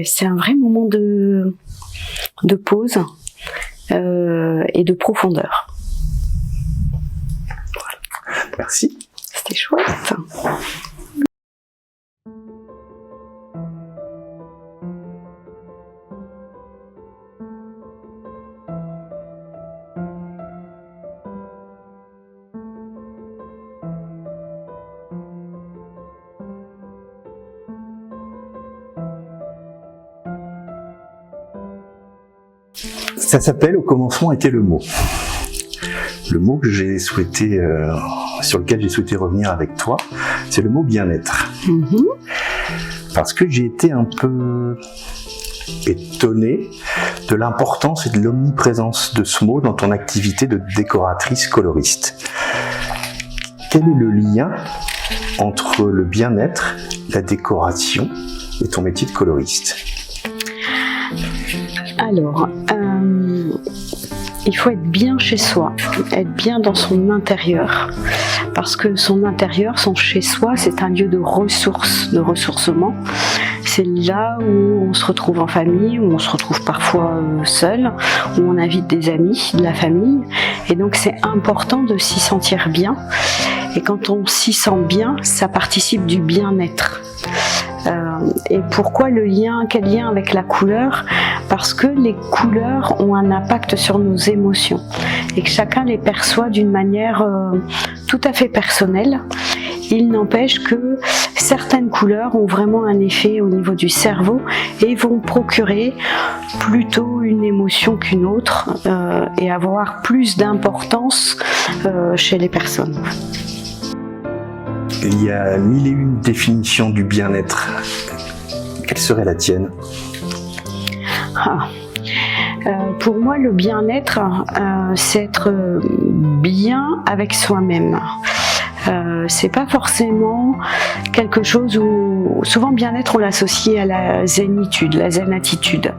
C'est un vrai moment de pause et de profondeur. Merci. C'était chouette. Ça s'appelle « Au commencement était le mot ». Le mot que j'ai souhaité, sur lequel j'ai souhaité revenir avec toi, c'est le mot bien-être. Parce que j'ai été un peu étonné de l'importance et de l'omniprésence de ce mot dans ton activité de décoratrice coloriste. Quel est le lien entre le bien-être, la décoration et ton métier de coloriste ? Alors, il faut être bien chez soi, être bien dans son intérieur, parce que son intérieur, son chez-soi, c'est un lieu de ressources, de ressourcement. C'est là où on se retrouve en famille, où on se retrouve parfois seul, où on invite des amis, de la famille, et donc c'est important de s'y sentir bien. Et quand on s'y sent bien, ça participe du bien-être. Et pourquoi quel lien avec la couleur ? Parce que les couleurs ont un impact sur nos émotions et que chacun les perçoit d'une manière tout à fait personnelle. Il n'empêche que certaines couleurs ont vraiment un effet au niveau du cerveau et vont procurer plutôt une émotion qu'une autre et avoir plus d'importance chez les personnes. Il y a 1001 définitions du bien-être. Quelle serait la tienne ? Pour moi, le bien-être, c'est être bien avec soi-même. C'est pas forcément quelque chose où souvent bien-être on l'associe à la zénitude, la zen-attitude,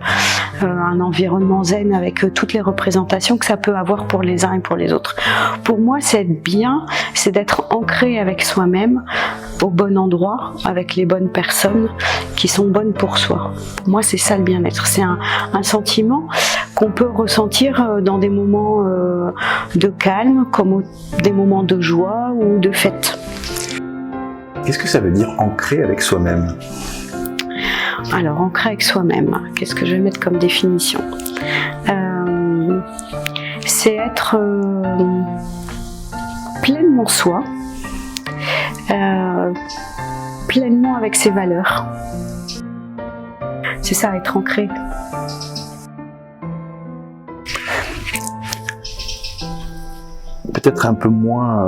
un environnement zen avec toutes les représentations que ça peut avoir pour les uns et pour les autres. Pour moi, c'est être bien, c'est d'être ancré avec soi-même, au bon endroit, avec les bonnes personnes qui sont bonnes pour soi. Pour moi, c'est ça le bien-être. C'est un sentiment qu'on peut ressentir dans des moments de calme, comme des moments de joie ou de fête. Qu'est-ce que ça veut dire ancré avec soi-même ? Alors, ancré avec soi-même, qu'est-ce que je vais mettre comme définition ? C'est être pleinement soi, pleinement avec ses valeurs. C'est ça, être ancré. Peut-être un peu moins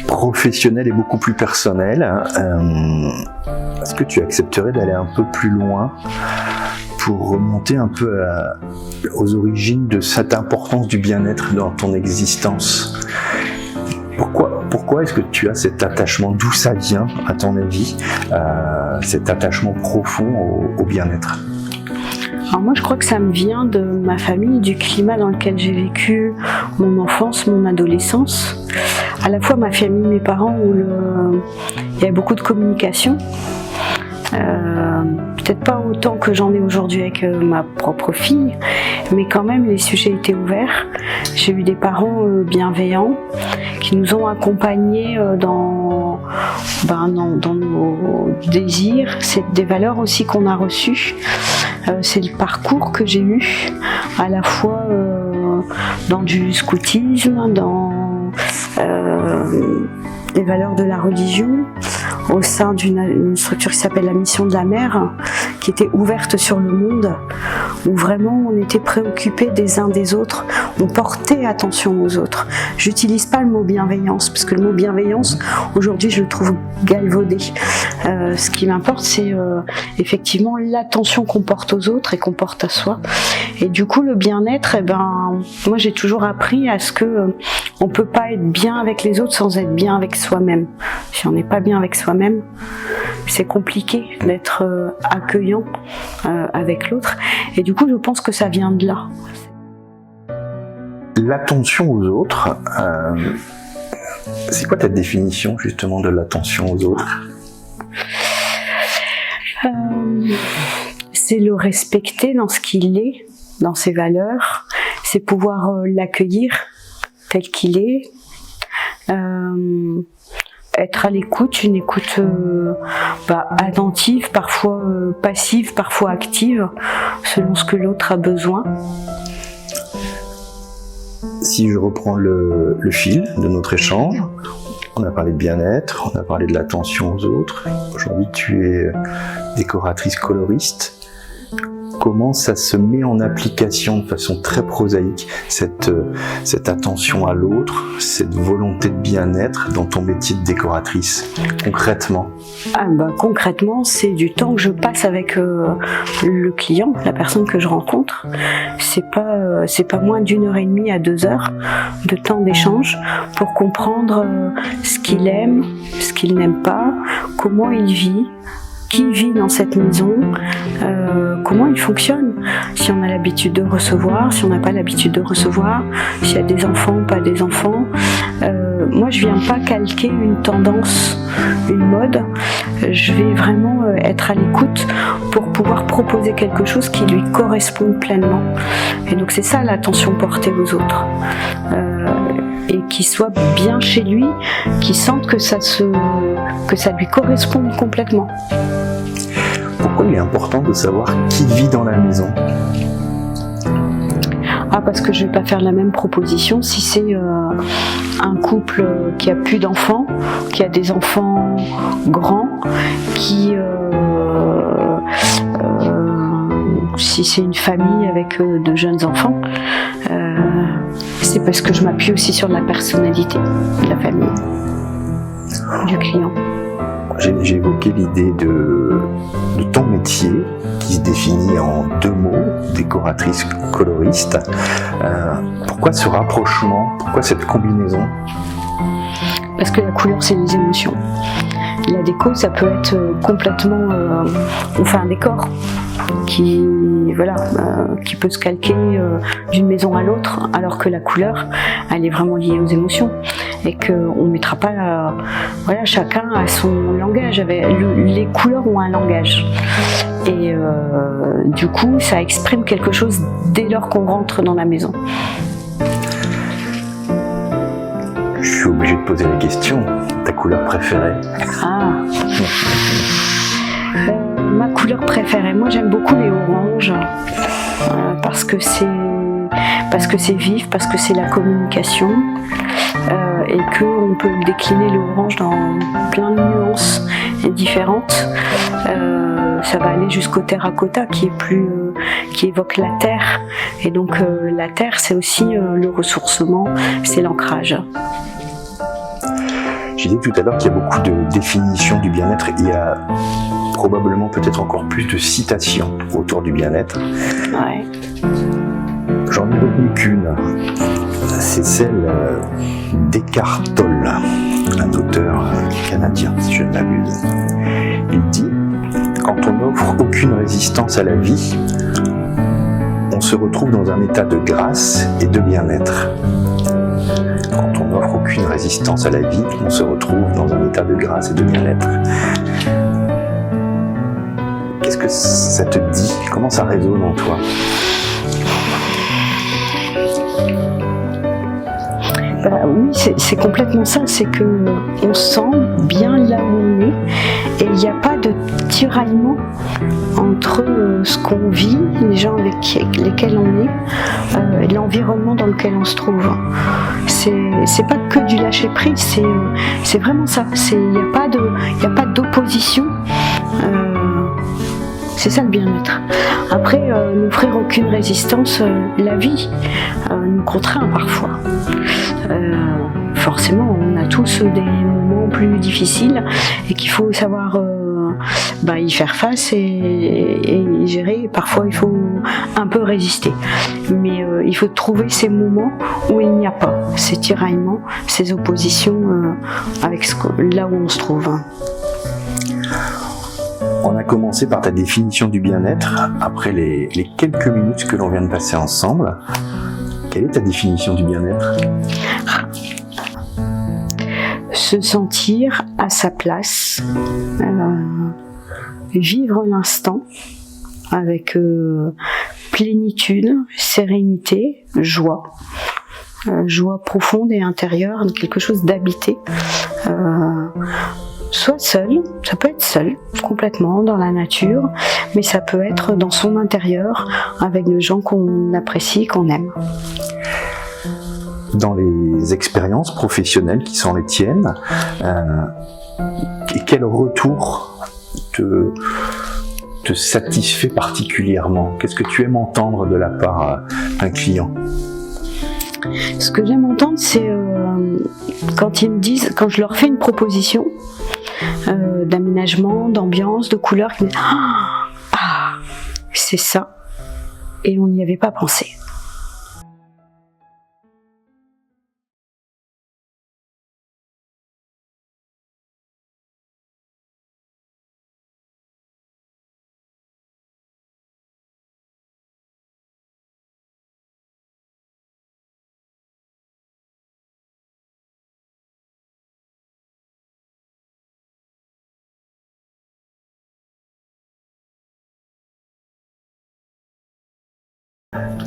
professionnel et beaucoup plus personnel. Est-ce que tu accepterais d'aller un peu plus loin pour remonter un peu aux origines de cette importance du bien-être dans ton existence ? Pourquoi est-ce que tu as cet attachement ? D'où ça vient, à ton avis, cet attachement profond au bien-être ? Alors moi, je crois que ça me vient de ma famille, du climat dans lequel j'ai vécu mon enfance, mon adolescence. À la fois ma famille, mes parents, où il y avait beaucoup de communication. Peut-être pas autant que j'en ai aujourd'hui avec ma propre fille, mais quand même les sujets étaient ouverts. J'ai eu des parents bienveillants qui nous ont accompagnés dans nos désirs. C'est des valeurs aussi qu'on a reçues. C'est le parcours que j'ai eu, à la fois dans du scoutisme, dans les valeurs de la religion, au sein d'une structure qui s'appelle la Mission de la Mer, qui était ouverte sur le monde, où vraiment on était préoccupés des uns des autres, on portait attention aux autres. J'utilise pas le mot bienveillance, parce que le mot bienveillance, aujourd'hui je le trouve galvaudé. Ce qui m'importe, c'est effectivement l'attention qu'on porte aux autres et qu'on porte à soi. Et du coup, le bien-être, moi j'ai toujours appris à ce que on peut pas être bien avec les autres sans être bien avec soi-même. Si on n'est pas bien avec soi-même, c'est compliqué d'être accueillant avec l'autre. Et du coup, je pense que ça vient de là. L'attention aux autres, c'est quoi ta définition justement de l'attention aux autres ? C'est le respecter dans ce qu'il est, dans ses valeurs, c'est pouvoir l'accueillir tel qu'il est, être à l'écoute, une écoute attentive, parfois passive, parfois active, selon ce que l'autre a besoin. Si je reprends le fil de notre échange, on a parlé de bien-être, on a parlé de l'attention aux autres. Aujourd'hui, tu es décoratrice coloriste. Comment ça se met en application de façon très prosaïque, cette attention à l'autre, cette volonté de bien-être dans ton métier de décoratrice, concrètement? Concrètement, c'est du temps que je passe avec le client, la personne que je rencontre. C'est pas moins d'1h30 à 2 heures de temps d'échange pour comprendre ce qu'il aime, ce qu'il n'aime pas, comment il vit, qui vit dans cette maison, comment il fonctionne, si on a l'habitude de recevoir, si on n'a pas l'habitude de recevoir, s'il y a des enfants ou pas des enfants. Moi, je viens pas calquer une tendance, une mode. Je vais vraiment être à l'écoute pour pouvoir proposer quelque chose qui lui corresponde pleinement. Et donc c'est ça l'attention portée aux autres. Et qu'il soit bien chez lui, qu'il sente que ça lui corresponde complètement. Pourquoi il est important de savoir qui vit dans la maison? Parce que je vais pas faire la même proposition si c'est un couple qui a plus d'enfants, qui a des enfants grands, si c'est une famille avec de jeunes enfants. C'est parce que je m'appuie aussi sur la personnalité de la famille, du client. J'ai évoqué l'idée de ton métier qui se définit en 2 mots, décoratrice coloriste. Pourquoi ce rapprochement? Pourquoi cette combinaison? Parce que la couleur, c'est les émotions. La déco, ça peut être complètement... on fait un décor qui peut se calquer d'une maison à l'autre, alors que la couleur, elle est vraiment liée aux émotions. Et qu'on ne mettra pas... chacun a son langage. Les couleurs ont un langage. Et du coup, ça exprime quelque chose dès lors qu'on rentre dans la maison. Je suis obligé de poser la question. Ta couleur préférée? Ma couleur préférée, moi j'aime beaucoup les oranges parce que c'est vif, parce que c'est la communication et qu'on peut décliner le orange dans plein de nuances différentes. Ça va aller jusqu'au terracotta qui évoque la terre, et donc la terre c'est aussi le ressourcement, c'est l'ancrage. J'ai dit tout à l'heure qu'il y a beaucoup de définitions du bien-être. Il y a probablement peut-être encore plus de citations autour du bien-être. Ouais. J'en ai retenu qu'une. C'est celle d'Eckhart Tolle, un auteur canadien, si je ne m'abuse. Il dit « Quand on n'offre aucune résistance à la vie, on se retrouve dans un état de grâce et de bien-être. » Quand on n'offre aucune résistance à la vie, on se retrouve dans un état de grâce et de bien-être. Qu'est-ce que ça te dit? Comment ça résonne en toi? Oui, c'est complètement ça, c'est qu'on se sent bien là où on est et il n'y a pas de tiraillement entre ce qu'on vit, les gens avec lesquels on est, et l'environnement dans lequel on se trouve. C'est pas que du lâcher prise, c'est vraiment ça. Il n'y a pas d'opposition. C'est ça le bien-être. Après, n'offrir aucune résistance, la vie nous contraint parfois. Forcément, on a tous des moments plus difficiles et qu'il faut savoir y faire face et gérer. Parfois, il faut un peu résister. Mais il faut trouver ces moments où il n'y a pas ces tiraillements, ces oppositions avec là où on se trouve. On a commencé par ta définition du bien-être. Après les quelques minutes que l'on vient de passer ensemble, quelle est ta définition du bien-être? Se sentir à sa place vivre l'instant avec plénitude, sérénité, joie. Joie profonde et intérieure, quelque chose d'habité. Soit seul, ça peut être seul, complètement dans la nature, mais ça peut être dans son intérieur, avec des gens qu'on apprécie, qu'on aime. Dans les expériences professionnelles qui sont les tiennes, quel retour te satisfait particulièrement? Qu'est-ce que tu aimes entendre de la part d'un client? Ce que j'aime entendre, c'est quand ils me disent, quand je leur fais une proposition d'aménagement, d'ambiance, de couleur, qu'ils me disent « Ah, c'est ça !» et on n'y avait pas pensé.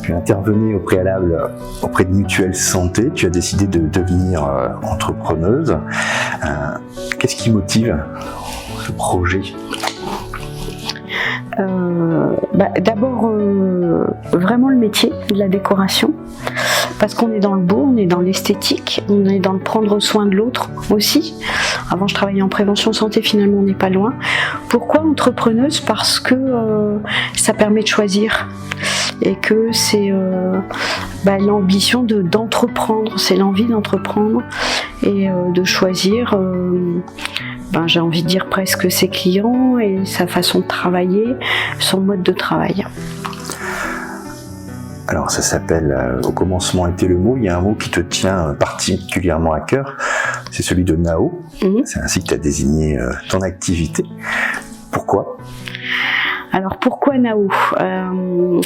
Tu intervenais au préalable auprès de Mutuelle Santé, tu as décidé de devenir entrepreneuse. Qu'est-ce qui motive ce projet? D'abord, vraiment le métier de la décoration, parce qu'on est dans le beau, on est dans l'esthétique, on est dans le prendre soin de l'autre aussi. Avant, je travaillais en prévention santé, finalement, on n'est pas loin. Pourquoi entrepreneuse? Parce que ça permet de choisir et que c'est l'ambition d'entreprendre, c'est l'envie d'entreprendre et de choisir. J'ai envie de dire presque ses clients et sa façon de travailler, son mode de travail. Alors ça s'appelle Au commencement était le mot. Il y a un mot qui te tient particulièrement à cœur, c'est celui de Nao. C'est ainsi que tu as désigné ton activité. Pourquoi? Alors pourquoi Nao?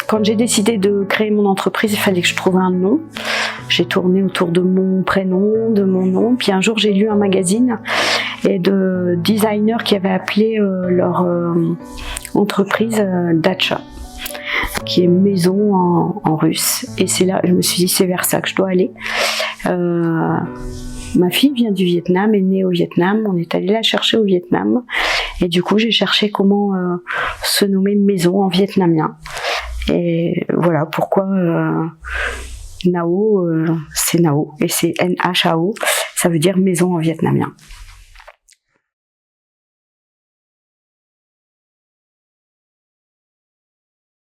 Quand j'ai décidé de créer mon entreprise, il fallait que je trouve un nom. J'ai tourné autour de mon prénom, de mon nom, puis un jour j'ai lu un magazine et de designers qui avaient appelé leur entreprise Dacha, qui est maison en russe. Et c'est là, je me suis dit, c'est vers ça que je dois aller. Ma fille vient du Vietnam, est née au Vietnam, on est allé la chercher au Vietnam. Et du coup, j'ai cherché comment se nommer maison en vietnamien. Et voilà pourquoi Nao, c'est Nao, et c'est N-H-A-O, ça veut dire maison en vietnamien.